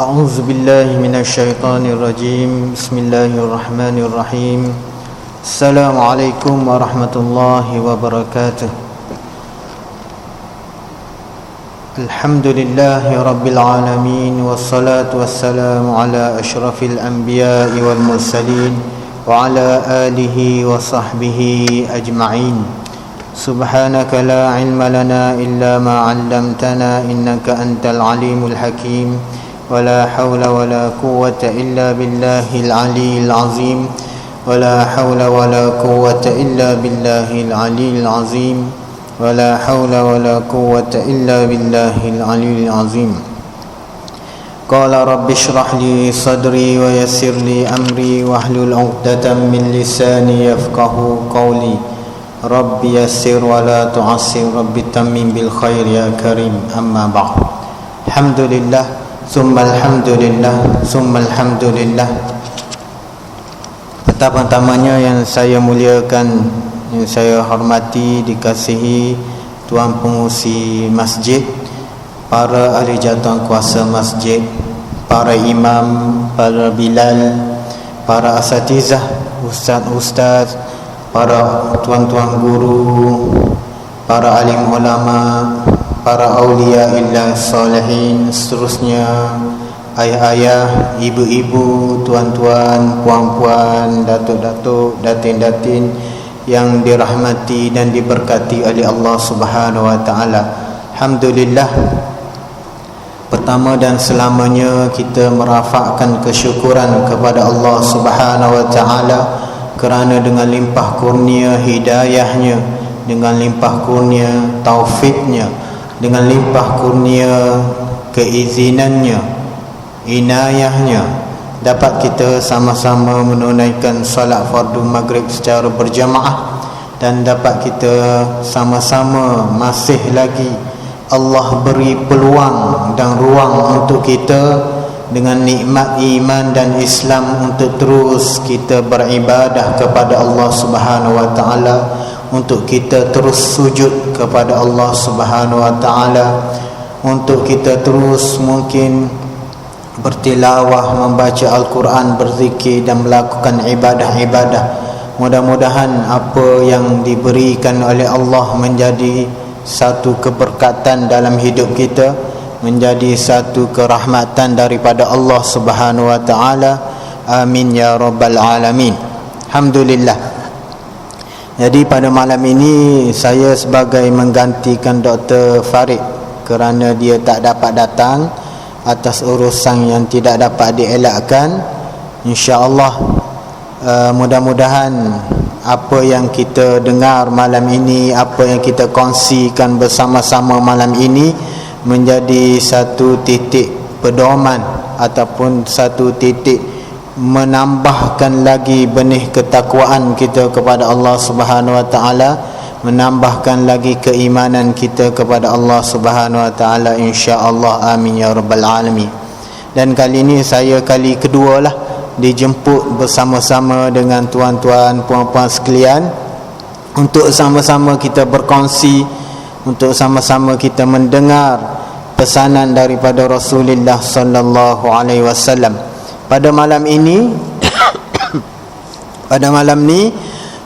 أعوذ بالله من الشيطان الرجيم بسم الله الرحمن الرحيم السلام عليكم ورحمة الله وبركاته الحمد لله رب العالمين والصلاة والسلام على أشرف الأنبياء والمرسلين وعلى آله وصحبه أجمعين سبحانك لا علم لنا إلا ما علمتنا إنك أنت العليم الحكيم ولا حول ولا قوة إلا بالله العلي العظيم ولا حول ولا قوة إلا بالله العلي العظيم ولا حول ولا قوة إلا بالله العلي العظيم قال رب اشرح لي صدري ويسر لي أمري واحلل عقدة من لساني يفقه قولي رب يسر ولا تعسر رب تمم بالخير يا كريم أما بعد الحمد لله ثم الحمد لله ثم الحمد لله. Pertama-tamanya yang saya muliakan, yang saya hormati, dikasihi Tuan Pengurusi Masjid, para ahli jawatan kuasa masjid, para imam, para bilal, para asatizah, ustaz-ustaz, para tuan-tuan guru, para alim ulama, para awliya illah salihin, seterusnya ayah-ayah, ibu-ibu, tuan-tuan, puan-puan, datuk-datuk, datin-datin yang dirahmati dan diberkati oleh Allah Subhanahu wa taala. Alhamdulillah, pertama dan selamanya kita merafakkan kesyukuran kepada Allah Subhanahu wa taala kerana dengan limpah kurnia hidayahnya, dengan limpah kurnia taufiknya, dengan limpah kurnia keizinannya, inayahnya, dapat kita sama-sama menunaikan salat fardu maghrib secara berjamaah, dan dapat kita sama-sama masih lagi Allah beri peluang dan ruang untuk kita dengan nikmat iman dan Islam untuk terus kita beribadah kepada Allah Subhanahu wa taala, untuk kita terus sujud kepada Allah Subhanahu wa taala, untuk kita terus mungkin bertilawah, membaca Al-Quran, berzikir dan melakukan ibadah-ibadah. Mudah-mudahan apa yang diberikan oleh Allah menjadi satu keberkatan dalam hidup kita, menjadi satu kerahmatan daripada Allah Subhanahu wa taala. Amin ya rabbal alamin. Alhamdulillah. Jadi pada malam ini saya sebagai menggantikan Dr. Farid kerana dia tak dapat datang atas urusan yang tidak dapat dielakkan. InsyaAllah mudah-mudahan apa yang kita dengar malam ini, apa yang kita kongsikan bersama-sama malam ini menjadi satu titik pedoman ataupun satu titik menambahkan lagi benih ketakwaan kita kepada Allah Subhanahu wa taala, menambahkan lagi keimanan kita kepada Allah Subhanahu wa taala, insya-Allah. Amin ya rabbal alamin. Dan kali ini saya kali kedua lah dijemput bersama-sama dengan tuan-tuan, puan-puan sekalian untuk sama-sama kita berkongsi, untuk sama-sama kita mendengar pesanan daripada Rasulullah sallallahu alaihi wasallam. Pada malam ini pada malam ni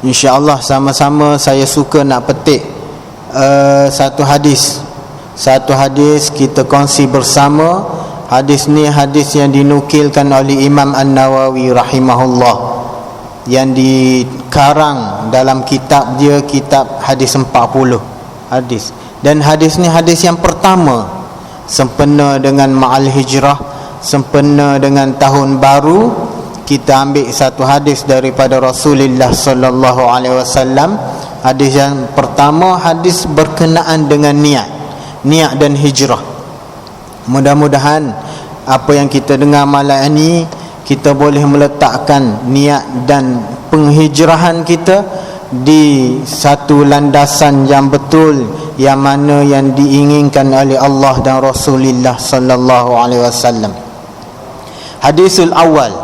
insya-Allah sama-sama saya suka nak petik satu hadis kita kongsi bersama. Hadis ni hadis yang dinukilkan oleh Imam An-Nawawi rahimahullah, yang dikarang dalam kitab dia, kitab hadis 40 hadis. Dan hadis ni hadis yang pertama sempena dengan ma'al hijrah, sempena dengan tahun baru. Kita ambil satu hadis daripada Rasulullah sallallahu alaihi wasallam. Hadis yang pertama, hadis berkenaan dengan niat dan hijrah. Mudah-mudahan apa yang kita dengar malam ini kita boleh meletakkan niat dan penghijrahan kita di satu landasan yang betul, yang mana yang diinginkan oleh Allah dan Rasulullah sallallahu alaihi wasallam. Hadisul awal,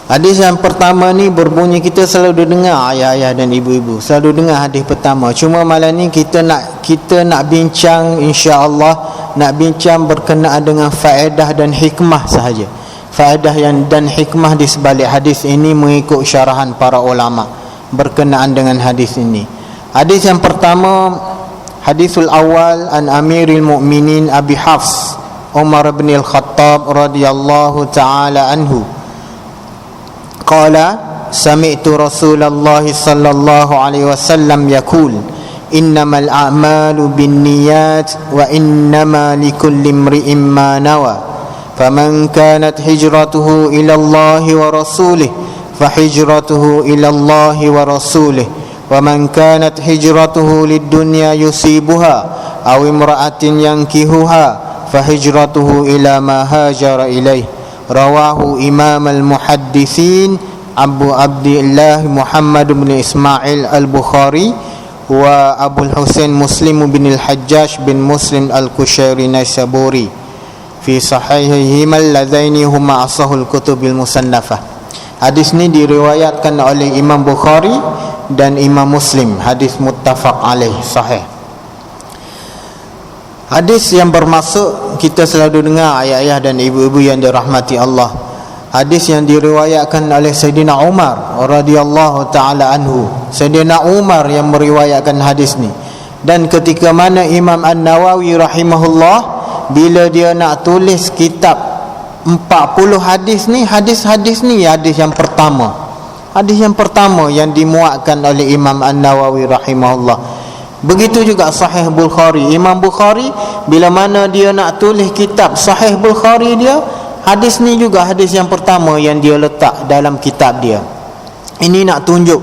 hadis yang pertama ni berbunyi, kita selalu dengar ayah-ayah dan ibu-ibu selalu dengar hadis pertama. Cuma malam ni kita nak bincang insya-Allah nak bincang berkenaan dengan faedah dan hikmah sahaja. Faedah dan hikmah di sebalik hadis ini mengikut syarahan para ulama berkenaan dengan hadis ini. Hadis yang pertama, hadisul awal an Amiril Mukminin Abi Hafs Umar bin Al-Khattab radhiyallahu taala anhu qala sami'tu Rasulullah sallallahu alaihi wasallam yaqul innamal a'malu binniyat wa innama likulli imri'in ma nawa faman kanat hijratuhu ila Allah wa rasulih fahijratuhu ila Allah wa rasulih wa man kanat hijratuhu lid-dunya yusibuha aw imra'atin yankihuha fahijratuhu ila ma hajara ilaih. Rawahu Imam al-Muhadditsin Abu Abdillah Muhammad bin Ismail al-Bukhari wa Abu Husain Muslim bin al-Hajjaj bin Muslim al-Kushairi Naisaburi fi sahihihima alladaini huma asahul kutubil musannafah. Hadis ini diriwayatkan oleh Imam Bukhari dan Imam Muslim. Hadis muttafaq alaih, sahih. Hadis yang bermaksud kita selalu dengar ayah-ayah dan ibu-ibu yang dirahmati Allah. Hadis yang diriwayatkan oleh Sayyidina Umar radhiyallahu taala anhu. Sayyidina Umar yang meriwayatkan hadis ni. Dan ketika mana Imam An-Nawawi rahimahullah bila dia nak tulis kitab 40 hadis ni, hadis-hadis ni hadis yang pertama. Hadis yang pertama yang dimuatkan oleh Imam An-Nawawi rahimahullah. Begitu juga Sahih Bukhari. Imam Bukhari bila mana dia nak tulis kitab Sahih Bukhari dia, hadis ni juga hadis yang pertama yang dia letak dalam kitab dia. Ini nak tunjuk,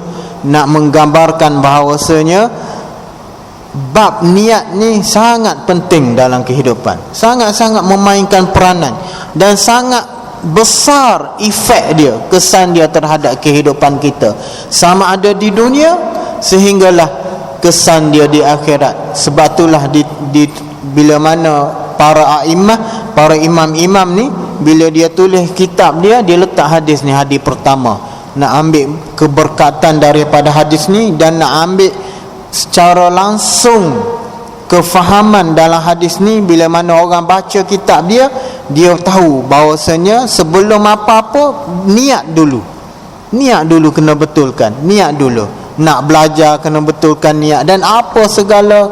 nak menggambarkan bahawasanya bab niat ni sangat penting dalam kehidupan, sangat-sangat memainkan peranan dan sangat besar efek dia, kesan dia terhadap kehidupan kita, sama ada di dunia sehinggalah kesan dia di akhirat. Sebab itulah bila mana para a'immah, para imam-imam ni bila dia tulis kitab dia letak hadis ni hadis pertama, nak ambil keberkatan daripada hadis ni dan nak ambil secara langsung kefahaman dalam hadis ni. Bila mana orang baca kitab dia tahu bahawasanya sebelum apa-apa niat dulu kena betulkan. Niat dulu nak belajar kena betulkan niat, dan apa segala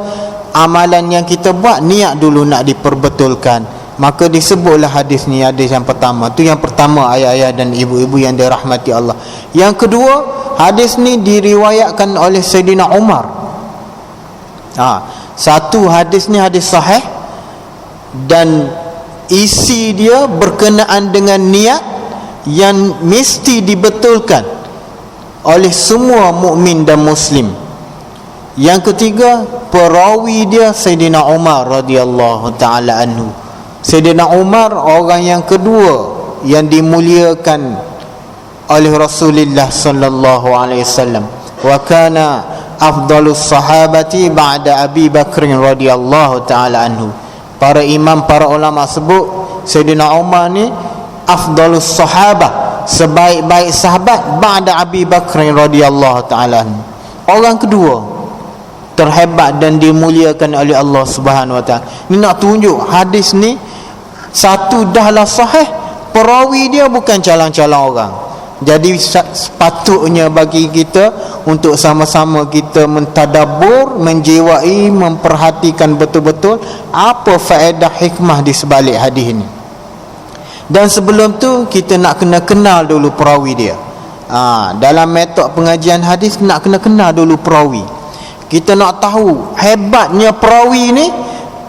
amalan yang kita buat niat dulu nak diperbetulkan. Maka disebutlah hadis ni hadis yang pertama. Tu yang pertama, ayah-ayah dan ibu-ibu yang dirahmati Allah. Yang kedua, hadis ni diriwayatkan oleh Sayyidina Umar. Satu, hadis ni hadis sahih dan isi dia berkenaan dengan niat yang mesti dibetulkan oleh semua mukmin dan muslim. Yang ketiga, perawi dia Sayyidina Umar radhiyallahu taala anhu. Sayyidina Umar orang yang kedua yang dimuliakan oleh Rasulullah sallallahu alaihi wasallam. Wa kana afdalus sahabati ba'da Abi Bakr radhiyallahu taala anhu. Para imam, para ulama sebut Sayyidina Umar ni afdalus sahabah, sebaik-baik sahabat ba'da Abi Bakr radhiyallahu taala anhu. Orang kedua terhebat dan dimuliakan oleh Allah Subhanahu wa taala. Ni nak tunjuk hadis ni satu dahlah sahih, perawi dia bukan calon-calon orang. Jadi sepatutnya bagi kita untuk sama-sama kita mentadabbur, menjiwai, memperhatikan betul-betul apa faedah hikmah di sebalik hadis ini. Dan sebelum tu kita nak kena kenal dulu perawi dia. Dalam metod pengajian hadis nak kena kenal dulu perawi. Kita nak tahu hebatnya perawi ni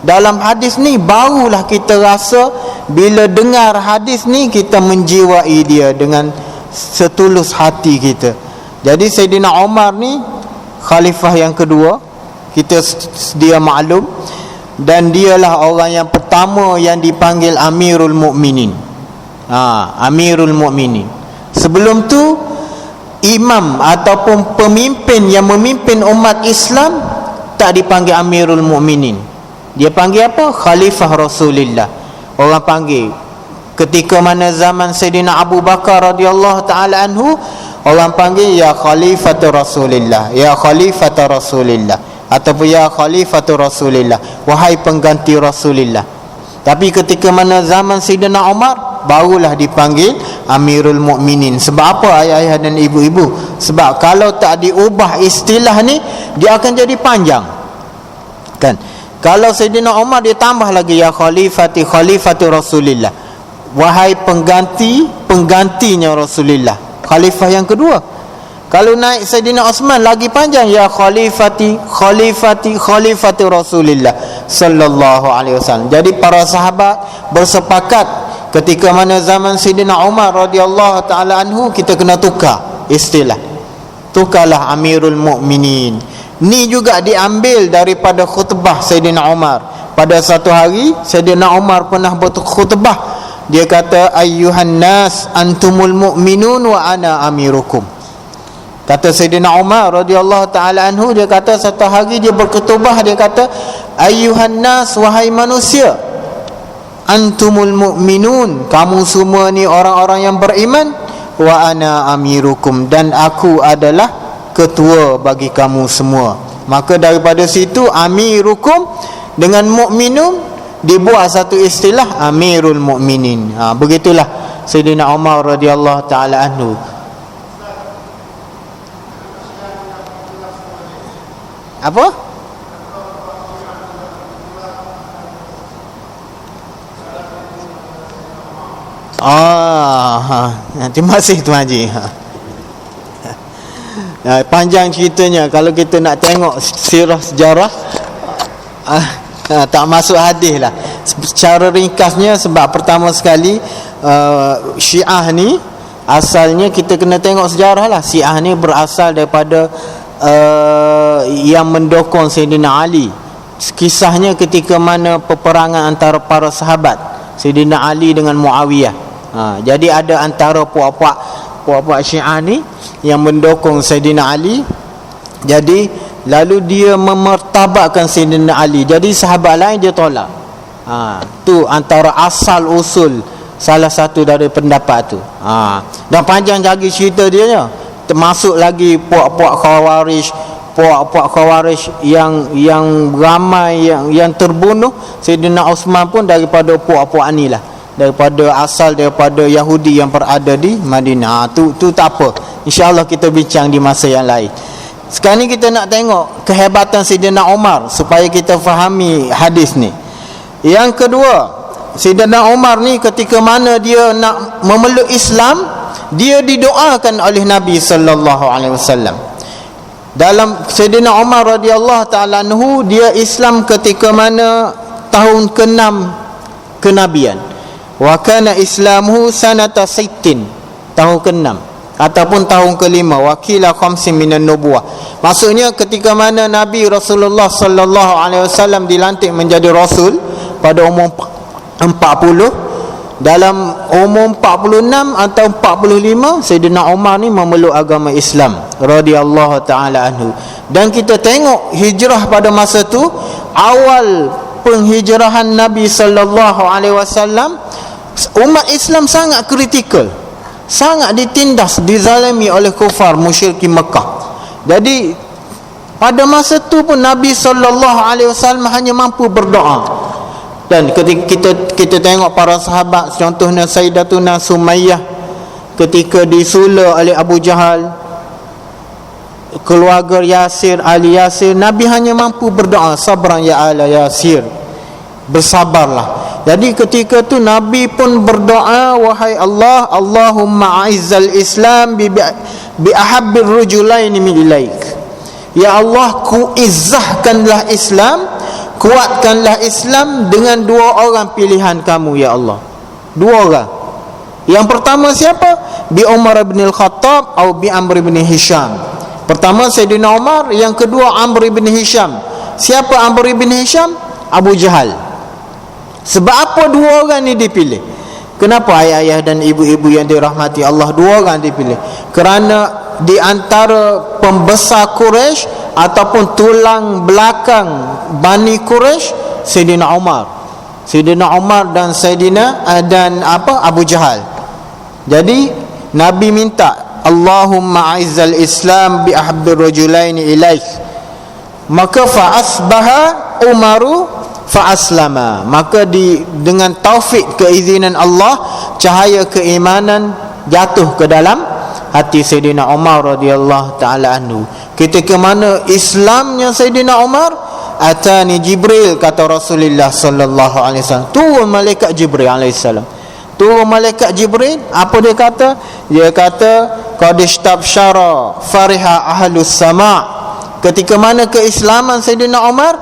dalam hadis ni, barulah kita rasa bila dengar hadis ni kita menjiwai dia dengan setulus hati kita. Jadi Sayyidina Umar ni khalifah yang kedua, kita sedia maklum, dan dialah orang yang pertama yang dipanggil Amirul Mukminin. Amirul Mukminin. Sebelum tu imam ataupun pemimpin yang memimpin umat Islam tak dipanggil Amirul Mukminin. Dia panggil apa? Khalifah Rasulullah. Orang panggil ketika mana zaman Sayyidina Abu Bakar radhiyallahu taala anhu, orang panggil ya Khalifatu Rasulillah, ya Khalifatu Rasulillah, ataupun ya Khalifatu Rasulillah, wahai pengganti Rasulillah. Tapi ketika mana zaman Sayyidina Umar, barulah dipanggil Amirul Mukminin. Sebab apa ayah-ayah dan ibu-ibu? Sebab kalau tak diubah istilah ni, dia akan jadi panjang, kan? Kalau Sayyidina Umar, dia tambah lagi ya khalifati Rasulillah, wahai penggantinya Rasulullah, khalifah yang kedua. Kalau naik Sayyidina Osman, lagi panjang ya khalifati Rasulillah sallallahu alaihi wasallam. Jadi para sahabat bersepakat ketika mana zaman Sayyidina Umar radhiyallahu taala anhu, kita kena tukar istilah. Tukarlah Amirul Mukminin. Ni juga diambil daripada khutbah Sayyidina Umar. Pada satu hari Sayyidina Umar pernah berkhutbah. Dia kata, ayyuhan nas antumul mu'minun wa ana amirukum. Kata Sayyidina Umar radhiyallahu taala anhu, dia kata satu hari dia berkhutbah, dia kata, ayyuhan nas, wahai manusia, antumul mu'minun, kamu semua ni orang-orang yang beriman, wa ana amirukum, dan aku adalah ketua bagi kamu semua. Maka daripada situ amirukum dengan mukminun dibuat satu istilah Amirul Mukminin. Begitulah Sayyidina Umar radhiyallahu taala anhu. Apa? Terima kasih Tuan Haji. Panjang ceritanya. Kalau kita nak tengok sirah sejarah, tak masuk hadis lah. Secara ringkasnya, sebab pertama sekali Syiah ni asalnya, kita kena tengok sejarah lah. Syiah ni berasal daripada yang mendokong Sayyidina Ali. Kisahnya ketika mana peperangan antara para sahabat, Sayyidina Ali dengan Muawiyah. Jadi ada antara puak-puak Syiah ni yang mendokong Sayyidina Ali. Jadi lalu dia memertabatkan Sayyidina Ali. Jadi sahabat lain dia tolak. Tu antara asal usul salah satu dari pendapat tu. Dan panjang lagi cerita dia nya. Termasuk lagi puak-puak Khawarij yang ramai yang terbunuh. Sayyidina Osman pun daripada puak-puak ni lah, daripada Yahudi yang berada di Madinah. Tu tak apa, InsyaAllah kita bincang di masa yang lain. Sekarang ni kita nak tengok kehebatan Sayyidina Umar supaya kita fahami hadis ni. Yang kedua, Sayyidina Umar ni ketika mana dia nak memeluk Islam, dia didoakan oleh Nabi sallallahu alaihi wasallam. Dalam Sayyidina Umar radhiyallahu taala anhu, dia Islam ketika mana tahun ke-6 kenabian. Wa kana islamuhu sanata 60, tahun ke-6 ataupun tahun ke-5, wakila khamsin minan nubuwah. Maksudnya ketika mana Nabi Rasulullah sallallahu alaihi wasallam dilantik menjadi rasul pada umur 40, dalam umur 46 atau 45 Sayyidina Umar ni memeluk agama Islam radhiyallahu taala anhu. Dan kita tengok hijrah pada masa tu, awal penghijrahan Nabi sallallahu alaihi wasallam, umat Islam sangat kritikal, sangat ditindas, dizalimi oleh kufar musyrikin Mekah. Jadi pada masa tu pun Nabi sallallahu alaihi wasallam hanya mampu berdoa. Dan ketika kita tengok para sahabat, contohnya Sayyidatuna Sumayyah ketika disula oleh Abu Jahal, keluarga Yasir, Ali Yasir, Nabi hanya mampu berdoa, sabran ya ala Yasir, bersabarlah. Jadi ketika tu Nabi pun berdoa, wahai Allah, Allahumma a'izzal Islam bi ahabbir rujulaini min ilaik. Ya Allah, ku izzahkanlah Islam, kuatkanlah Islam dengan dua orang pilihan kamu ya Allah. Dua orang. Yang pertama siapa? Bi Umar bin Al-Khattab atau bi Amr bin Hisham. Pertama Sayyidina Umar, yang kedua Amr bin Hisham. Siapa Amr bin Hisham? Abu Jahal. Sebab apa dua orang ni dipilih? Kenapa ayah-ayah dan ibu-ibu yang dirahmati Allah, dua orang dipilih? Kerana di antara pembesar Quraisy ataupun tulang belakang Bani Quraisy, Sayyidina Umar dan Abu Jahal. Jadi Nabi minta, Allahumma a'izzal Islam bi ahabbir rajulaini ilaik. Maka fa asbaha Umaru fa aslama, maka dengan taufik keizinan Allah, cahaya keimanan jatuh ke dalam hati Sayyidina Umar radhiyallahu taala anhu. Ketika mana Islamnya Sayyidina Umar, atani Jibril, kata Rasulullah sallallahu alaihi wasallam, turun malaikat Jibril alaihi salam. Turun malaikat Jibril, apa dia kata? Dia kata qad istabsyara fariha ahlus sama'. Ketika mana keislaman Sayyidina Umar,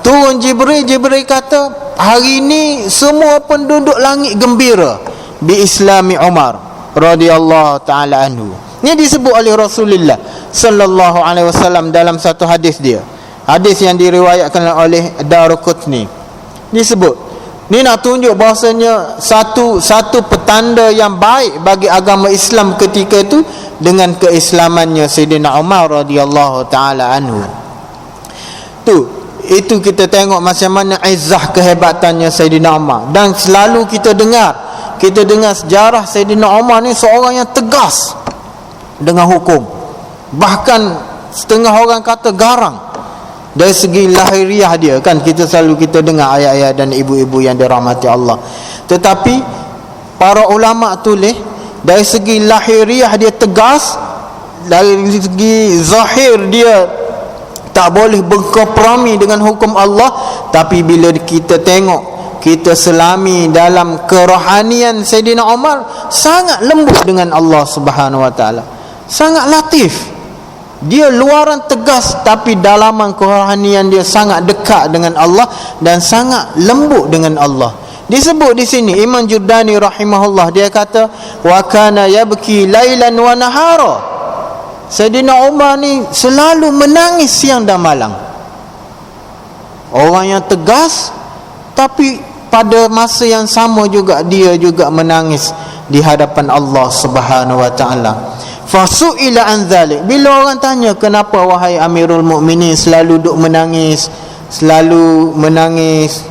turun Jibril kata, hari ini semua penduduk langit gembira bi islami Umar radhiyallahu taala anhu. Ini disebut oleh Rasulullah sallallahu alaihi wasallam dalam satu hadis dia. Hadis yang diriwayatkan oleh Daruqutni. Disebut ni nak tunjuk bahasanya satu petanda yang baik bagi agama Islam ketika itu dengan keislamannya Sayyidina Umar radhiyallahu taala anhu. Itu kita tengok macam mana izzah kehebatannya Sayyidina Umar. Dan selalu kita dengar sejarah Sayyidina Umar ni seorang yang tegas dengan hukum. Bahkan setengah orang kata garang. Dari segi lahiriah dia, kan kita selalu dengar ayat-ayat dan ibu-ibu yang dirahmati Allah. Tetapi para ulama tulis dari segi lahiriah dia tegas, dari segi zahir dia tak boleh berkompromi dengan hukum Allah. Tapi bila kita tengok, kita selami dalam kerohanian Sayyidina Umar, sangat lembut dengan Allah Subhanahu Wa Taala, sangat latif. Dia luaran tegas, tapi dalaman kerohanian dia sangat dekat dengan Allah dan sangat lembut dengan Allah. Disebut di sini Imam Jurdani rahimahullah, dia kata wa kana yabki lailan wa nahara. Sayyidina Umar ni selalu menangis siang dan malam. Orang yang tegas, tapi pada masa yang sama juga dia juga menangis di hadapan Allah Subhanahu Wa Taala. Fasu'ila an dzalik, bila orang tanya kenapa wahai Amirul Mukminin selalu duk menangis, selalu menangis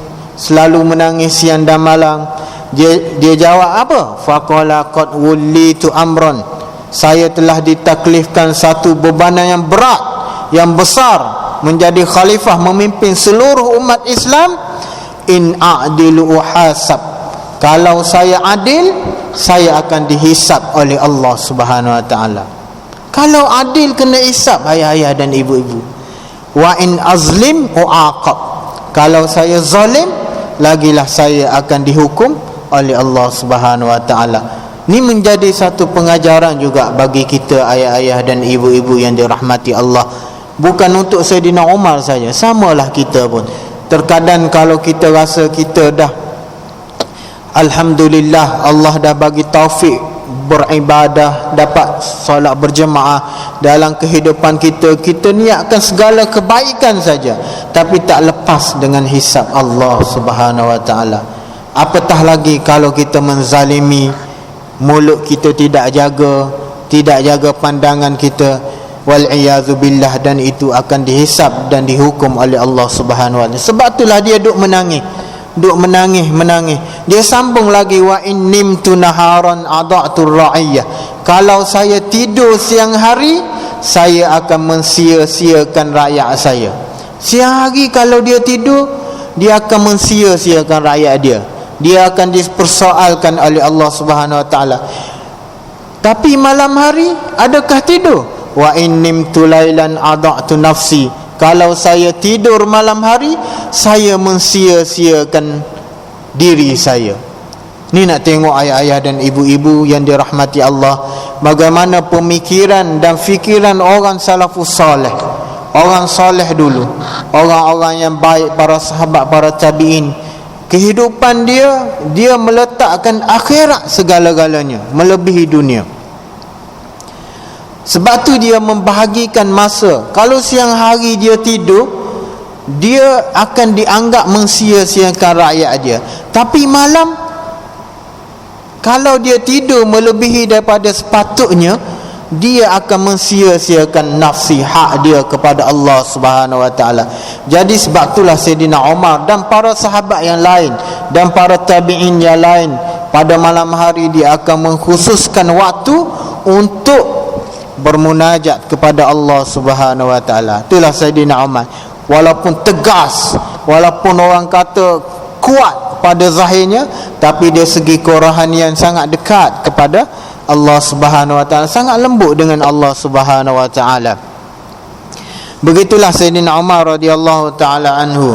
siang dan malam, dia jawab apa? Faqala qad wullitu amran, saya telah ditaklifkan satu bebanan yang berat, yang besar, menjadi khalifah memimpin seluruh umat Islam. In a'dilu uhasab, kalau saya adil, saya akan dihisap oleh Allah Subhanahu Wa Taala. Kalau adil kena hisap ayah-ayah dan ibu-ibu. Wa in azlim uaqab, kalau saya zalim, lagilah saya akan dihukum oleh Allah Subhanahu Wa Taala. Ini menjadi satu pengajaran juga bagi kita ayah-ayah dan ibu-ibu yang dirahmati Allah. Bukan untuk Sayyidina Umar saja, samalah kita pun. Terkadang kalau kita rasa kita dah, alhamdulillah, Allah dah bagi taufik beribadah, dapat solat berjemaah dalam kehidupan kita, kita niatkan segala kebaikan saja, tapi tak lepas dengan hisab Allah Subhanahu Wa Taala. Apatah lagi kalau kita menzalimi, mulut kita tidak jaga pandangan kita, wal-iyadzu billah, dan itu akan dihisab dan dihukum oleh Allah Subhanahu Wa Taala. Sebab itulah dia duk menangis. Dia sambung lagi, wa in nimtu naharan ada'tu ra'iyah, kalau saya tidur siang hari, saya akan mensia-siakan rakyat saya. Siang hari kalau dia tidur, dia akan mensia-siakan rakyat dia akan dipersoalkan oleh Allah Subhanahu Wa Taala. Tapi malam hari adakah tidur? Wa in nimtu lailan ada'tu nafsi, kalau saya tidur malam hari, saya mensia-siakan diri saya. Ni nak tengok ayah-ayah dan ibu-ibu yang dirahmati Allah, bagaimana pemikiran dan fikiran orang salafus salih, orang soleh dulu, orang-orang yang baik, para sahabat, para tabi'in. Kehidupan dia meletakkan akhirat segala-galanya melebihi dunia. Sebab tu dia membahagikan masa. Kalau siang hari dia tidur, dia akan dianggap mensia-siakan rakyat dia. Tapi malam, kalau dia tidur melebihi daripada sepatutnya, dia akan mensia-siakan nafsi, hak dia kepada Allah Subhanahu Wa Taala. Jadi sebab itulah Sayyidina Umar dan para sahabat yang lain dan para tabi'in yang lain, pada malam hari dia akan mengkhususkan waktu untuk bermunajat kepada Allah Subhanahu Wa Taala. Itulah Sayyidina Umar, walaupun tegas, walaupun orang kata kuat pada zahirnya, tapi dia segi kerohanian sangat dekat kepada Allah Subhanahu wa taala, sangat lembut dengan Allah Subhanahu wa taala. Begitulah Sayyidina Umar radhiyallahu taala anhu.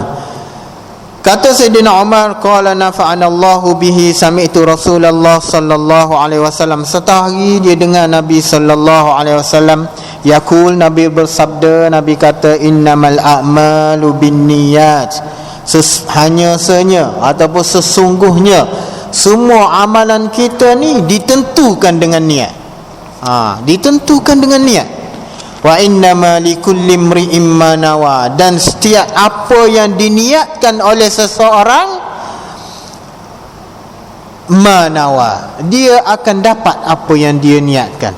Kata Sayyidina Umar, qala nafa'ana Allahu bihi, sami'tu Rasulullah sallallahu alaihi wasallam. Setahari dia dengar Nabi sallallahu alaihi wasallam yaqul, Nabi bersabda, Nabi kata, innamal a'malu binniyat, hanya ataupun sesungguhnya semua amalan kita ni ditentukan dengan niat. Ditentukan dengan niat. Wa innama likulli imri'in ma nawa, dan setiap apa yang diniatkan oleh seseorang, ma nawa, dia akan dapat apa yang dia niatkan.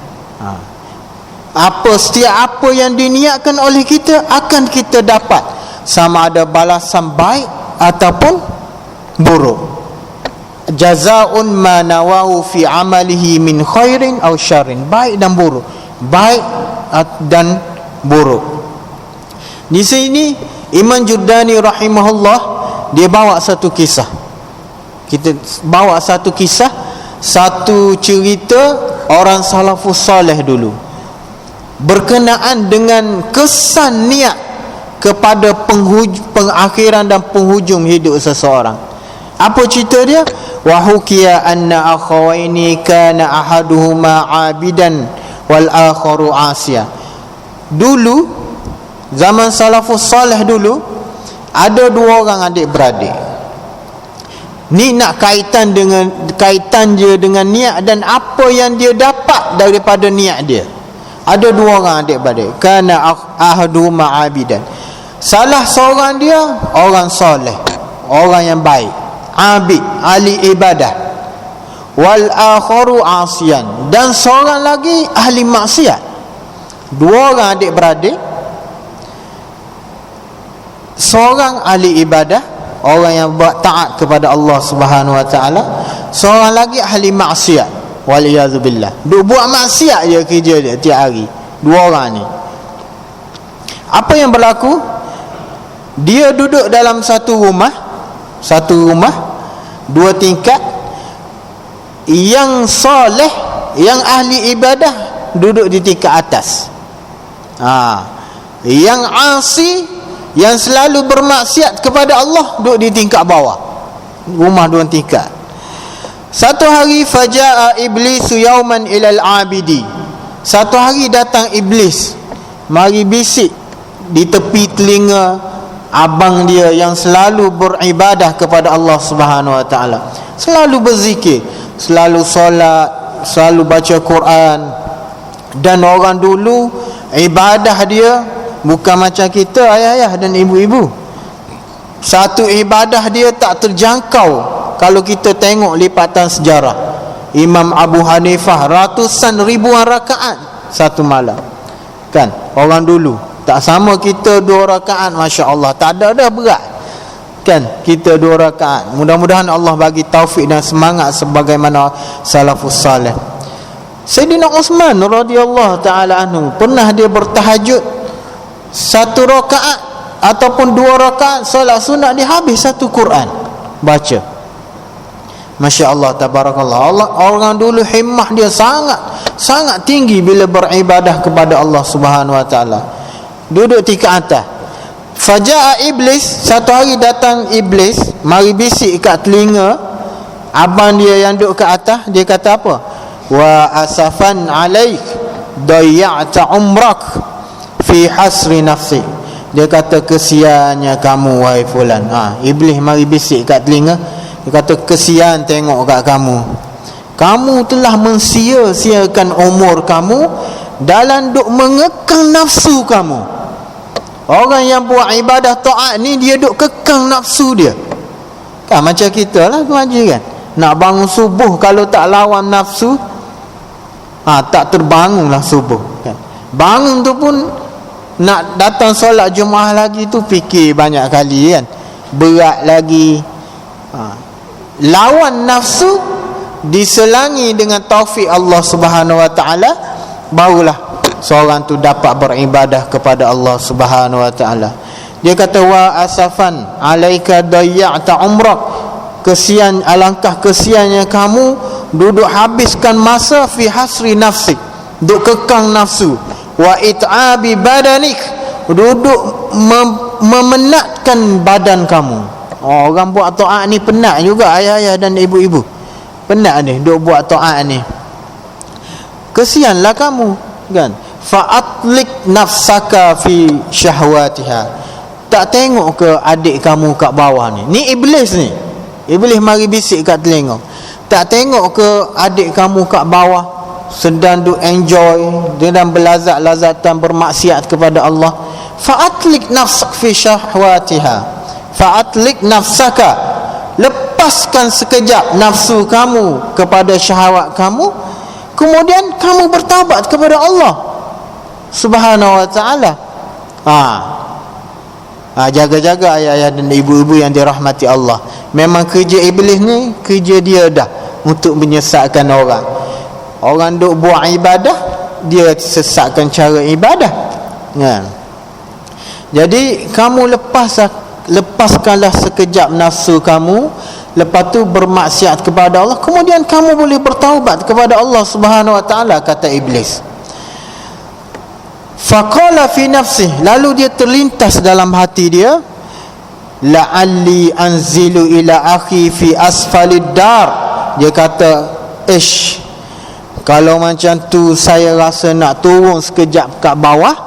Setiap apa yang diniatkan oleh kita akan kita dapat, sama ada balasan baik ataupun buruk. Jazaa'un ma nawahu fi amalihi min khairin aw syarrin, baik dan buruk, baik dan buruk. Di sini Imam Jurdani rahimahullah dia bawa satu kisah. Kita bawa satu kisah, satu cerita orang salafus saleh dulu berkenaan dengan kesan niat kepada pengakhiran dan penghujung hidup seseorang. Apa cerita dia? Wa hukiya anna akhawaini kana ahaduhuma 'abidan wal akharu 'asiya. Dulu zaman salafus salih dulu ada dua orang adik-beradik. Ni nak kaitan je dengan niat dan apa yang dia dapat daripada niat dia. Ada dua orang adik-beradik, kana ahaduhuma 'abidan. Salah seorang dia orang soleh, orang yang baik, abid, ahli ibadah. Wal akharu asiyan, dan seorang lagi ahli maksiat. Dua orang adik-beradik, seorang ahli ibadah, orang yang buat taat kepada Allah Subhanahu wa taala, seorang lagi ahli maksiat, waliyadzubillah. Duk buat maksiat je kerja dia tiap hari, dua orang ni. Apa yang berlaku? Dia duduk dalam satu rumah, dua tingkat. Yang soleh, yang ahli ibadah duduk di tingkat atas. Yang asi, yang selalu bermaksiat kepada Allah, duduk di tingkat bawah. Rumah dua tingkat. Satu hari faja'a iblisu yauman ilal abidi. Satu hari datang iblis, mari bisik di tepi telinga abang dia yang selalu beribadah kepada Allah Subhanahu wa taala, selalu berzikir, selalu solat, selalu baca Quran. Dan orang dulu ibadah dia bukan macam kita ayah-ayah dan ibu-ibu. Satu ibadah dia tak terjangkau. Kalau kita tengok lipatan sejarah, Imam Abu Hanifah ratusan ribuan rakaat satu malam. Kan orang dulu. Tak sama kita 2 rakaat, Masya Allah, tak ada dah berat. Kan kita 2 rakaat. Mudah-mudahan Allah bagi taufik dan semangat sebagaimana salafus salih. Sayyidina Uthman radhiyallahu ta'ala anhu, pernah dia bertahajud 1 rakaat ataupun 2 rakaat solat sunat, dia habis 1 Quran baca. Masya Allah, tabarakallah. Orang dulu himmah dia sangat tinggi bila beribadah kepada Allah Subhanahu wa taala. Duduk tingkat atas. Faja'a iblis, satu hari datang iblis, mari bisik kat telinga abang dia yang duduk kat atas. Dia kata apa? Wa asafan alaik dayya'ta umrak fi hasri nafsi. Dia kata kesiannya kamu wahai fulan. Iblis mari bisik kat telinga. Dia kata kesian tengok kat kamu. Kamu telah mensia-siakan umur kamu dalam duk mengekang nafsu kamu. Orang yang buat ibadah taat ni, dia duk kekang nafsu dia. Kan macam kita lah ngaji kan. Nak bangun subuh, kalau tak lawan nafsu, tak terbangunlah subuh kan. Bangun tu pun nak datang solat Jumaat lagi tu fikir banyak kali kan. Berat lagi. Lawan nafsu, diselangi dengan taufik Allah Subhanahu wa taala, barulah seorang tu dapat beribadah kepada Allah Subhanahu wa taala. Dia kata wa asafan alaika dayya'ta umrak, kesian, alangkah kesiannya kamu duduk habiskan masa fi hasri nafsik, duduk kekang nafsu, wa it'abi badanik, duduk memenatkan badan kamu. Orang buat taat ni penat juga, ayah-ayah dan ibu-ibu penat ni duduk buat taat ni. Kesianlah kamu kan. Fa'atlik nafsaka fi syahwatiha, tak tengok ke adik kamu kat bawah ni? Ni iblis ni. Iblis mari bisik kat telinga. Tak tengok ke adik kamu kat bawah sedang duk enjoy, sedang berlazat-lazatan bermaksiat kepada Allah. Fa'atlik nafsak fi syahwatiha. Fa'atlik nafsaka, lepaskan sekejap nafsu kamu kepada syahwat kamu, kemudian kamu bertaubat kepada Allah Subhanahu wa ta'ala. Jaga-jaga ayah-ayah dan ibu-ibu yang dirahmati Allah. Memang kerja iblis ni, kerja dia dah untuk menyesatkan orang. Orang duk buat ibadah, dia sesatkan cara ibadah kan? Jadi kamu lepaskanlah sekejap nafsu kamu, lepas tu bermaksiat kepada Allah, kemudian kamu boleh bertaubat kepada Allah Subhanahu wa ta'ala, kata iblis. Faqala fi nafsih, lalu dia terlintas dalam hati dia, la'alli anzilu ila akhi fi asfalid dar. Dia kata, kalau macam tu saya rasa nak turun sekejap kat bawah,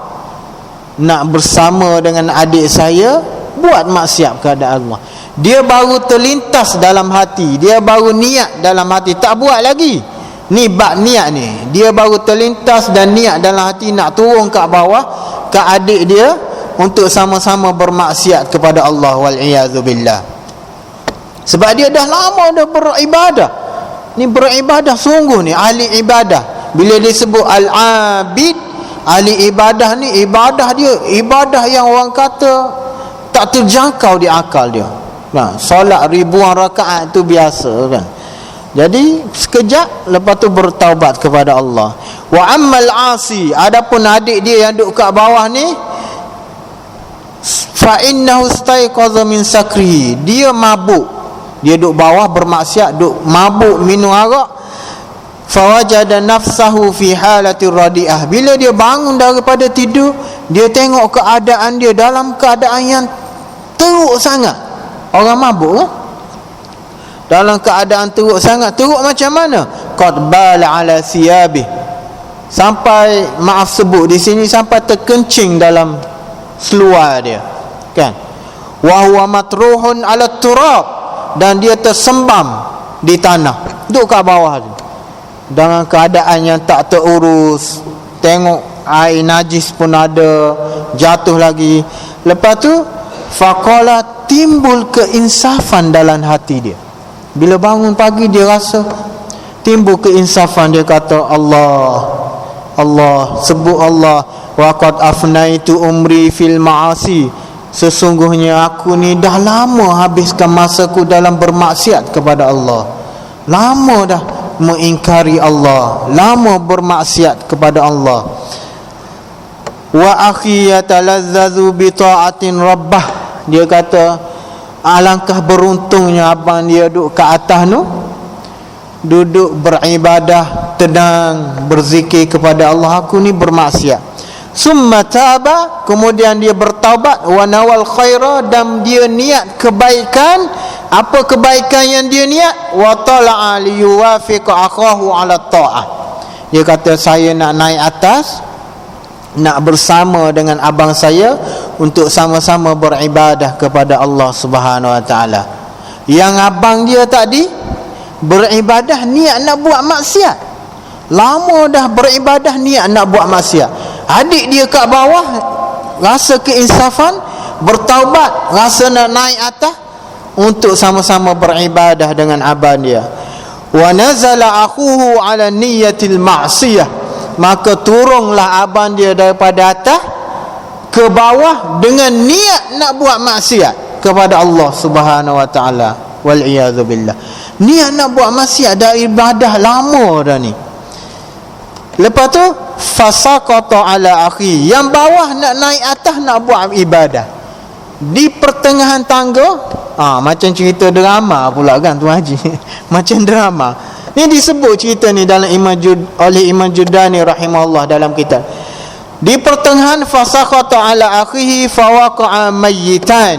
nak bersama dengan adik saya buat maksiat kepada Allah. Dia baru terlintas dalam hati, dia baru niat dalam hati, tak buat lagi. Ni bab niat ni. Dia baru terlintas dan niat dalam hati nak turun kat bawah ke adik dia untuk sama-sama bermaksiat kepada Allah, wal-iyazubillah. Sebab dia dah lama dah beribadah. Ni beribadah sungguh ni, ahli ibadah. Bila disebut al-abid, ahli ibadah ni, ibadah dia ibadah yang orang kata tak terjangkau di akal dia. Solat ribuan rakaat tu biasa kan. Jadi sekejap lepas tu bertaubat kepada Allah. Wa ammal asi, adapun adik dia yang duduk kat bawah ni, fa innahu staiqadha min sakri, dia mabuk, dia duduk bawah bermaksiat, duduk mabuk minum arak. Fawajada nafsahu fi halati radiah, bila dia bangun daripada tidur, dia tengok keadaan dia dalam keadaan yang teruk sangat. Orang mabuk kan? Dalam keadaan teruk sangat. Teruk macam mana? Qad bala ala thiyabih, sampai, maaf sebut di sini, sampai terkencing dalam seluar dia kan. Wa huwa matruhun ala turab, dan dia tersembam di tanah, duduk kat bawah tu dalam keadaan yang tak terurus. Tengok air najis pun ada, jatuh lagi. Lepas tu faqala, timbul keinsafan dalam hati dia. Bila bangun pagi dia rasa timbul keinsafan, dia kata Allah, sebut Allah, wa qad afnaitu umri fil ma'asi, sesungguhnya aku ni dah lama habiskan masaku dalam bermaksiat kepada Allah. Lama dah mengingkari Allah, lama bermaksiat kepada Allah. Wa akhi yatalazzazu bi ta'atin rabbah, dia kata alangkah beruntungnya abang dia duduk ke atas tu, duduk beribadah, tenang, berzikir kepada Allah. Aku ni bermaksiat. Summa taba, kemudian dia bertaubat, wa nawal khaira, dan dia niat kebaikan. Apa kebaikan yang dia niat? Wa tala'a li yuwafiqa akhahu ala ta'ah, dia kata saya nak naik atas, nak bersama dengan abang saya untuk sama-sama beribadah kepada Allah Subhanahu wa ta'ala. Yang abang dia tadi beribadah niat nak buat maksiat, lama dah beribadah niat nak buat maksiat. Adik dia kat bawah rasa keinsafan, bertaubat, rasa nak naik atas untuk sama-sama beribadah dengan abang dia. Wa nazala akhuhu ala niyatil ma'siyah, maka turunlah abang dia daripada atas ke bawah dengan niat nak buat maksiat kepada Allah Subhanahu wa ta'ala, wal iyadzu billah. Niat nak buat maksiat, dah ibadah lama dah ni. Lepas tu fasaqata ala akhi, yang bawah nak naik atas nak buat ibadah. di pertengahan tangga. Macam cerita drama pula kan Tuan Haji. Macam drama. Ni disebut cerita ni dalam oleh Imam Judani rahimahullah dalam kitab. Di pertengahan fasaqata ala akhihi fawaqa'a mayyitan.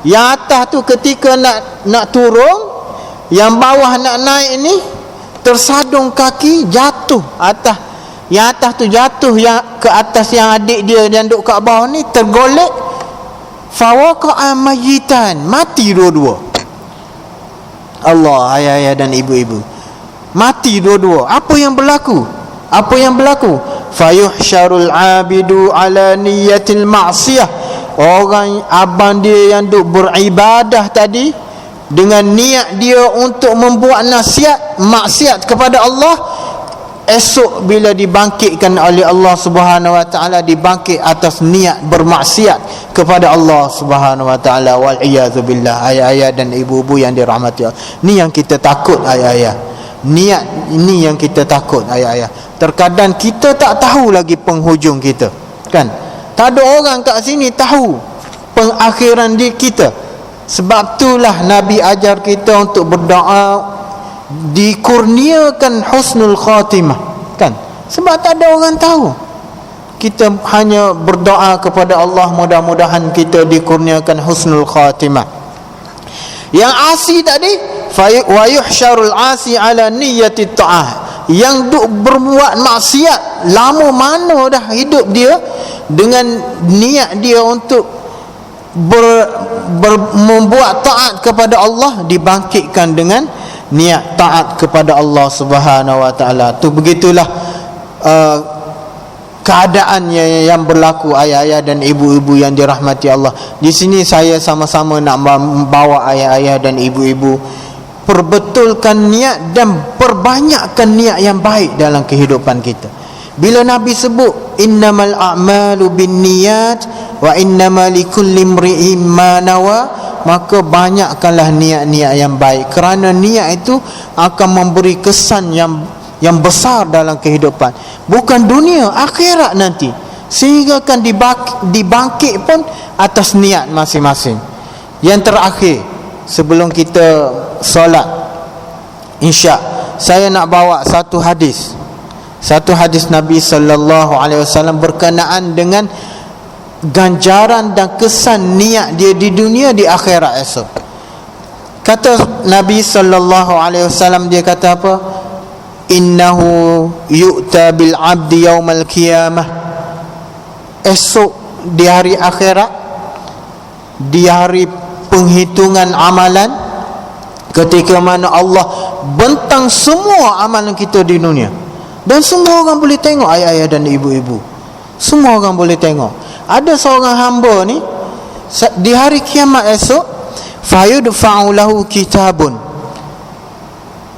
Yang atas tu ketika nak turun, yang bawah nak naik ni tersadung kaki, jatuh atas. Yang atas tu jatuh, yang ke atas yang adik dia yang duduk kat bawah ni tergolek, fawaqa'a mayyitan, mati dua-dua. Allah, ayah-ayah dan ibu-ibu, mati dua-dua. Apa yang berlaku? Fayuhsyarul abidu ala niyatil ma'siyah. Orang abang dia yang duk beribadah tadi dengan niat dia untuk membuat maksiat kepada Allah, esok bila dibangkitkan oleh Allah Subhanahu wa taala, dibangkit atas niat bermaksiat kepada Allah Subhanahu wa taala. Wal iyadzu billah. Ayah-ayah dan ibu-ibu yang dirahmati Allah, ni yang kita takut ayah-ayah. Niat ini yang kita takut ayah-ayah. Terkadang kita tak tahu lagi penghujung kita, kan? Tak ada orang kat sini tahu pengakhiran di kita. Sebab itulah Nabi ajar kita untuk berdoa dikurniakan husnul khatimah, kan? Sebab tak ada orang tahu. Kita hanya berdoa kepada Allah, mudah-mudahan kita dikurniakan husnul khatimah. Yang asi tadi, wa yuhsyarul asi ala niyyati ta'ah. Yang duk berbuat maksiat lama mana dah hidup dia, dengan niat dia untuk membuat taat kepada Allah, dibangkitkan dengan niat taat kepada Allah Subhanahu wa taala. Tu begitulah keadaannya yang berlaku ayah-ayah dan ibu-ibu yang dirahmati Allah. Di sini saya sama-sama nak membawa ayah-ayah dan ibu-ibu perbetulkan niat dan perbanyakkan niat yang baik dalam kehidupan kita. Bila Nabi sebut innamal a'malu binniyat wa innamal likulli imri'in ma nawa, maka banyakkanlah niat-niat yang baik, kerana niat itu akan memberi kesan yang besar dalam kehidupan, bukan dunia, akhirat nanti, sehingga akan dibangkit pun atas niat masing-masing. Yang terakhir sebelum kita solat insya, saya nak bawa satu hadis Nabi sallallahu alaihi wasallam berkenaan dengan ganjaran dan kesan niat dia di dunia, di akhirat esok. Kata Nabi sallallahu alaihi wasallam, dia kata apa? Innahu yu'ta bil 'abdi yaumal qiyamah. Esok di hari akhirat, di hari penghitungan amalan, ketika mana Allah bentang semua amalan kita di dunia, dan semua orang boleh tengok ayah-ayah dan ibu-ibu. Semua orang boleh tengok. Ada seorang hamba ni di hari kiamat esok, fayudfa'u lahu kitabun.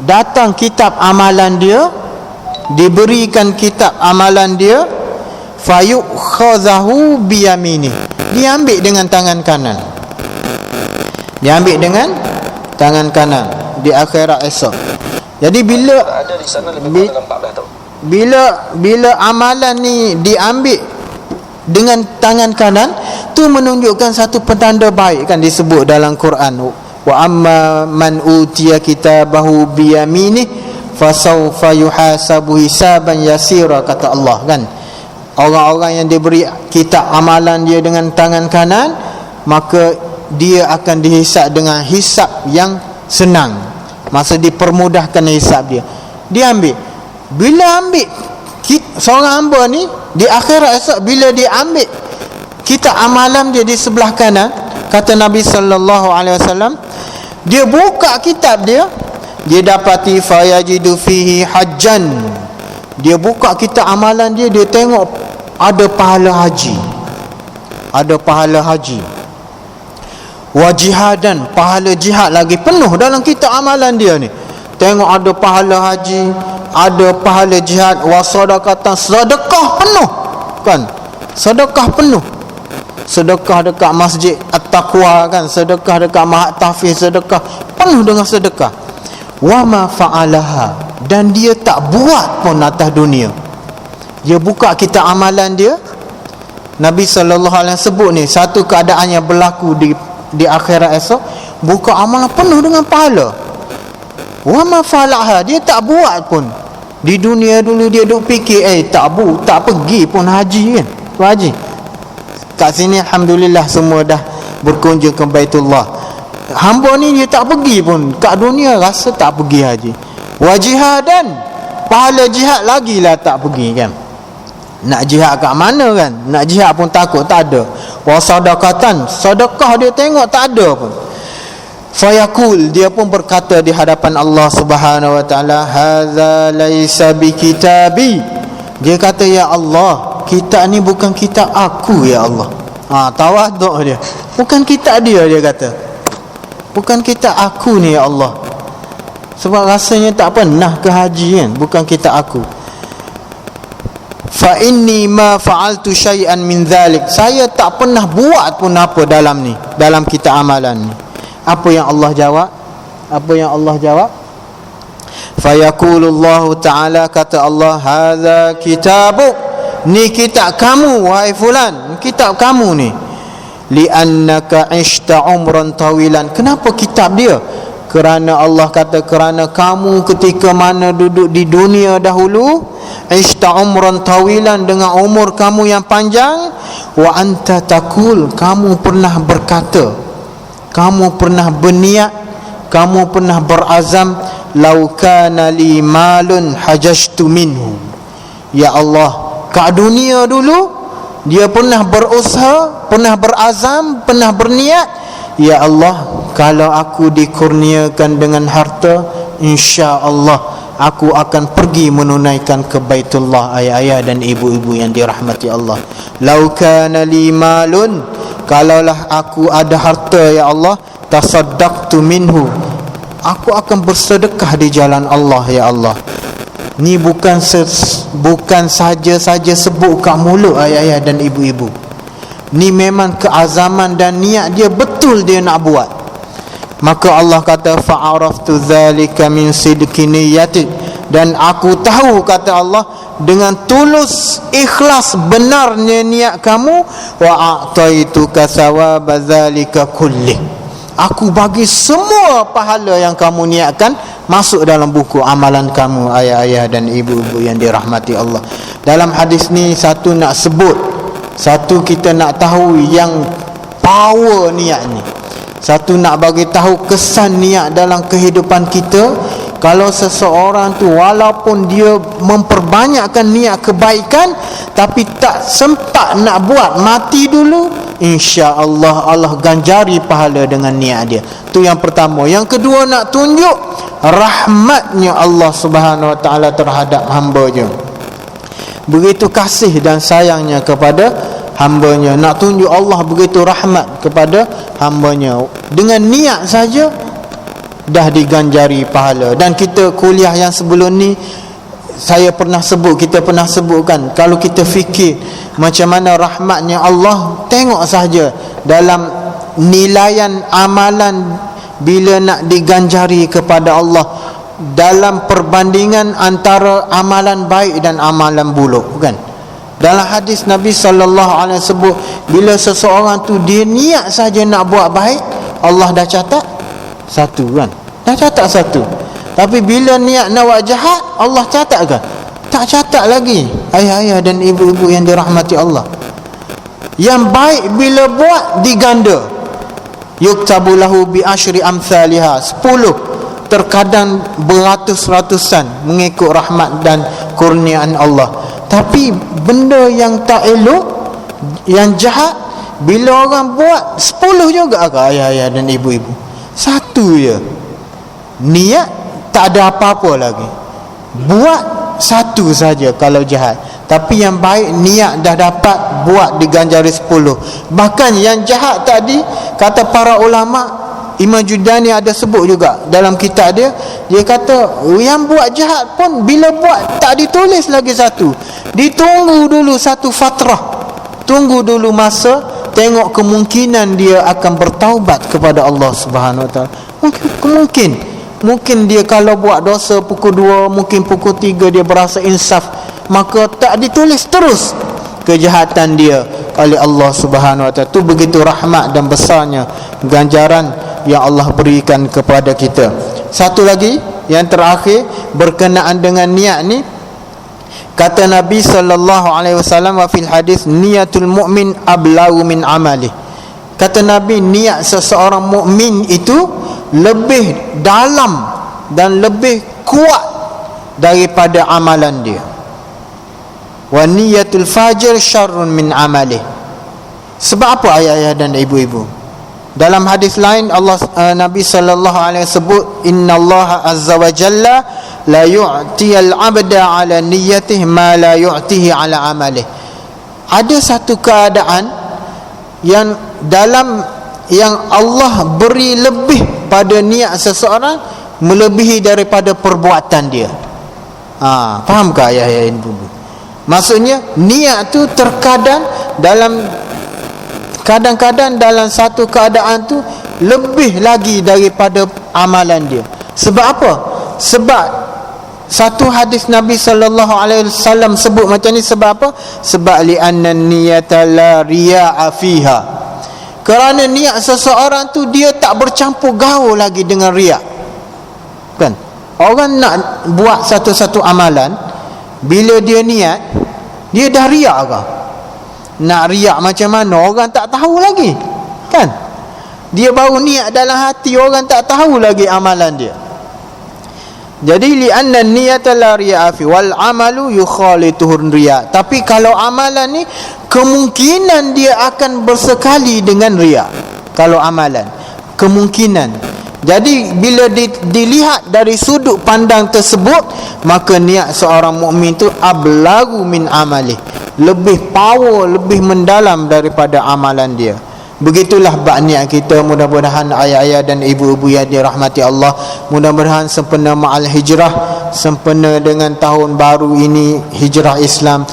Datang kitab amalan dia, diberikan kitab amalan dia, fayukhadhahu biyamini. Diambil dengan tangan kanan. Diambil dengan tangan kanan di akhirat esok. Jadi bila ada di sana lebih kurang 14 tahun. Bila amalan ni diambil dengan tangan kanan, tu menunjukkan satu petanda baik, kan disebut dalam Quran, wa amma man utiya kitabahu biyaminih fasawfa yuhasabu hisaban yasira, kata Allah, kan. Orang-orang yang diberi kitab amalan dia dengan tangan kanan, maka dia akan dihisab dengan hisab yang senang. Masa dipermudahkan hisab dia. Dia ambil. Bila ambil seorang hamba ni di akhirat esok, bila dia ambil kitab amalan dia di sebelah kanan, kata Nabi sallallahu alaihi wasallam, dia buka kitab dia, dia dapati fayajidu fihi hajjan. Dia buka kitab amalan dia, dia tengok ada pahala haji. Ada pahala haji. Wa jihadan, pahala jihad lagi penuh dalam kitab amalan dia ni. Tengok ada pahala haji, ada pahala jihad, wa sadaqatan, sedekah penuh, kan? Sedekah penuh. Sedekah dekat Masjid At-Taqwa, kan? Sedekah dekat Mahat Tahfiz, sedekah penuh dengan sedekah. Wa ma fa'alaha, dan dia tak buat pun atas dunia. Dia buka kitab amalan dia, Nabi SAW sebut ni, satu keadaan yang berlaku di akhirat esok, buka amalan penuh dengan pahala. Wa ma fa'alaha, dia tak buat pun. Di dunia dulu dia duk fikir, tak pergi pun haji kan, tu haji. Kat sini alhamdulillah semua dah berkunjung ke Baitullah. Hamba ni dia tak pergi pun, kat dunia rasa tak pergi haji. Wa jihadan, pahala jihad lagilah tak pergi kan. Nak jihad kat mana kan? Nak jihad pun takut tak ada. Wa sadaqatan, sedekah dia tengok tak ada pun. Fayaqul, dia pun berkata di hadapan Allah Subhanahu wa taala, hadza laisa bikitabi. Dia kata, ya Allah, kitab ni bukan kitab aku ya Allah. Tawaduk dia. Bukan kitab dia kata. Bukan kitab aku ni ya Allah. Sebab rasanya tak pernah ke haji kan, bukan kitab aku. Fa inni ma fa'altu syai'an min dhalik, saya tak pernah buat pun apa dalam ni, dalam kitab amalan ni. Apa yang Allah jawab? Apa yang Allah jawab? Fa yaqulullahu ta'ala, kata Allah, hadza kitabuk, ni kitab kamu wahai fulan, kitab kamu ni. Li'annaka ishta umran tawilan. Kenapa kitab dia? Kerana Allah kata, kerana kamu ketika mana duduk di dunia dahulu, ishta umran tawilan, dengan umur kamu yang panjang, wa anta taqul, kamu pernah berkata, kamu pernah berniat, kamu pernah berazam, lau kana li malun hajajtu minhu. Ya Allah, kat dunia dulu dia pernah berusaha, pernah berazam, pernah berniat, ya Allah, kalau aku dikurniakan dengan harta, insya-Allah aku akan pergi menunaikan ke Baitullah. Ayah-ayah dan ibu-ibu yang dirahmati Allah, lau kana li malun, kalaulah aku ada harta ya Allah, tasaddaqtu minhu, aku akan bersedekah di jalan Allah ya Allah. Ni bukan saja-saja sebut kat mulut ayah-ayah dan ibu-ibu. Ni memang keazaman dan niat dia betul, dia nak buat. Maka Allah kata, fa'araftu dzalika min sidqi niyyati, dan aku tahu, kata Allah, dengan tulus ikhlas benarnya niat kamu, wa a'taituka thawaba dzalika kulli, aku bagi semua pahala yang kamu niatkan masuk dalam buku amalan kamu, ayah-ayah dan ibu-ibu yang dirahmati Allah. Dalam hadis ni, satu nak sebut, satu kita nak tahu yang power niat ni, satu nak bagi tahu kesan niat dalam kehidupan kita. Kalau seseorang tu walaupun dia memperbanyakkan niat kebaikan, tapi tak sempat nak buat, mati dulu, insya-Allah Allah ganjari pahala dengan niat dia. Tu yang pertama. Yang kedua, nak tunjuk rahmatnya Allah Subhanahu wa taala terhadap hamba-Nya. Begitu kasih dan sayangnya kepada hamba-Nya. Nak tunjuk Allah begitu rahmat kepada hamba-Nya. Dengan niat saja dah diganjari pahala. Dan kita kuliah yang sebelum ni saya pernah sebut, kita pernah sebutkan, kalau kita fikir macam mana rahmatnya Allah, tengok saja dalam nilaian amalan bila nak diganjari kepada Allah, dalam perbandingan antara amalan baik dan amalan buruk kan. Dalam hadis Nabi SAW sebut, bila seseorang tu dia niat saja nak buat baik, Allah dah catat satu kan, dah catat satu. Tapi bila niat nak buat jahat, Allah catat ke? Tak catat lagi. Ayah-ayah dan ibu-ibu yang dirahmati Allah, yang baik bila buat diganda, yuktabu lahu bi asyri amsalihha, 10, terkadang beratus-ratusan, mengikut rahmat dan kurniaan Allah. Tapi benda yang tak elok, yang jahat, bila orang buat 10 juga ke ayah-ayah dan ibu-ibu? Satu je niat, tak ada apa-apa lagi, buat satu saja kalau jahat. Tapi yang baik niat dah dapat, buat diganjari 10. Bahkan yang jahat tadi, kata para ulama, Imam Judani ada sebut juga dalam kitab dia, dia kata yang buat jahat pun bila buat tak ditulis lagi satu, ditunggu dulu satu fatrah, tunggu dulu masa, tengok kemungkinan dia akan bertaubat kepada Allah Subhanahu Wa Taala. Mungkin dia kalau buat dosa pukul 2, mungkin pukul 3 dia berasa insaf, maka tak ditulis terus. kejahatan dia oleh Allah Subhanahu wa taala. Itu begitu rahmat dan besarnya ganjaran yang Allah berikan kepada kita. Satu lagi yang terakhir berkenaan dengan niat ni, kata Nabi sallallahu alaihi wasallam wa fil hadis, niyatul mu'min ablagu min amali. Kata Nabi, niat seseorang mukmin itu lebih dalam dan lebih kuat daripada amalan dia. Wa niyatul fajir syarrun min amalih. Sebab apa ayah-ayah dan ibu-ibu? Dalam hadis lain Nabi sallallahu alaihi sebut, innallaha azza wa jalla la yu'tiyal 'abda 'ala niyyatihi ma la yu'tihi 'ala amalih. Ada satu keadaan yang Allah beri lebih pada niat seseorang melebihi daripada perbuatan dia. Fahamkah ayah-ayah ibu-ibu? Maksudnya niat tu terkadang kadang-kadang dalam satu keadaan tu lebih lagi daripada amalan dia. Sebab apa? Sebab satu hadis Nabi sallallahu alaihi wasallam sebut macam ni. Sebab apa? Sebab li'anna niyata la riya'a fiha. Kerana niat seseorang tu dia tak bercampur gaul lagi dengan riak. Kan? Orang nak buat satu-satu amalan, bila dia niat, dia dah riak ke? Nak riak macam mana orang tak tahu lagi. Kan? Dia baru niat dalam hati, orang tak tahu lagi amalan dia. Jadi li'anna niyata la riya'a fi wal amalu yukhalituhu riya'. Tapi kalau amalan ni kemungkinan dia akan bersekali dengan riya'. Kalau amalan kemungkinan. Jadi bila dilihat dari sudut pandang tersebut, maka niat seorang mukmin tu ablagu min amali, lebih power, lebih mendalam daripada amalan dia. Begitulah bab niat kita. Mudah-mudahan ayah-ayah dan ibu-ibu yang dirahmati Allah, mudah-mudahan sempena ma'al hijrah, sempena dengan tahun baru ini, hijrah Islam,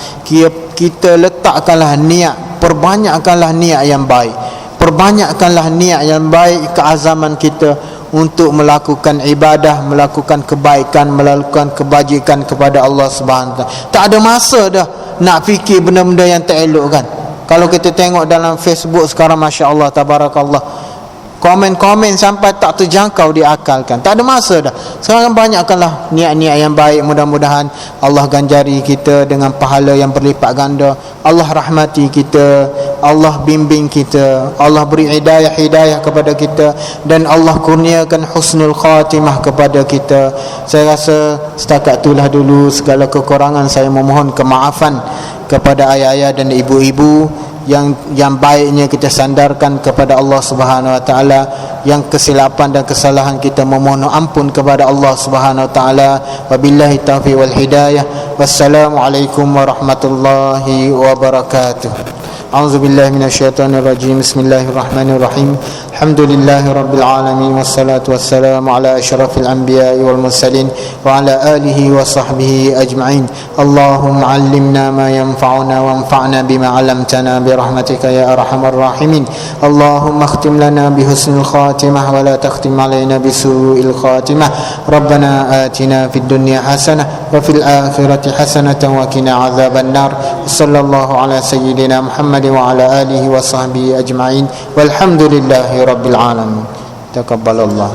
kita letakkanlah niat, perbanyakkanlah niat yang baik, perbanyakkanlah niat yang baik, keazaman kita untuk melakukan ibadah, melakukan kebaikan, melakukan kebajikan kepada Allah Subhanahu wa taala. Tak ada masa dah nak fikir benda-benda yang tak elok, kan? Kalau kita tengok dalam Facebook sekarang, Masya Allah, Tabarakallah, komen-komen sampai tak terjangkau diakalkan. Tak ada masa dah. Sekarang banyakkanlah niat-niat yang baik. Mudah-mudahan Allah ganjari kita dengan pahala yang berlipat ganda. Allah rahmati kita, Allah bimbing kita, Allah beri hidayah kepada kita, dan Allah kurniakan husnul khatimah kepada kita. Saya rasa setakat itulah dulu. Segala kekurangan saya memohon kemaafan kepada ayah-ayah dan ibu-ibu. Yang baiknya kita sandarkan kepada Allah Subhanahu wa taala, yang kesilapan dan kesalahan kita memohon ampun kepada Allah Subhanahu wa taala. Wabillahi taufiq wal hidayah. Wassalamualaikum warahmatullahi wabarakatuh. A'udzubillahi minasyaitonir rajim. Bismillahirrahmanirrahim. Alhamdulillahi rabbil alamin, wassalatu wassalamu ala asyrafil anbiya'i wal mursalin wa ala alihi wa sahbihi ajma'in. Allahumma 'allimna ma yanfa'una wanfa'na bima 'allamtana birahmatika ya arhamar rahimin. Allahumma akhtim lana bihusnil khatimah wa la takhtim alaina bisu'il khatimah. Rabbana atina fid dunya hasanah wa fil akhirati hasanatan wa qina adzaban nar. Sallallahu ala sayyidina Muhammad wa ala alihi wa sahbihi ajma'in. Walhamdulillahi rabbil alamin. Taqabbalallah.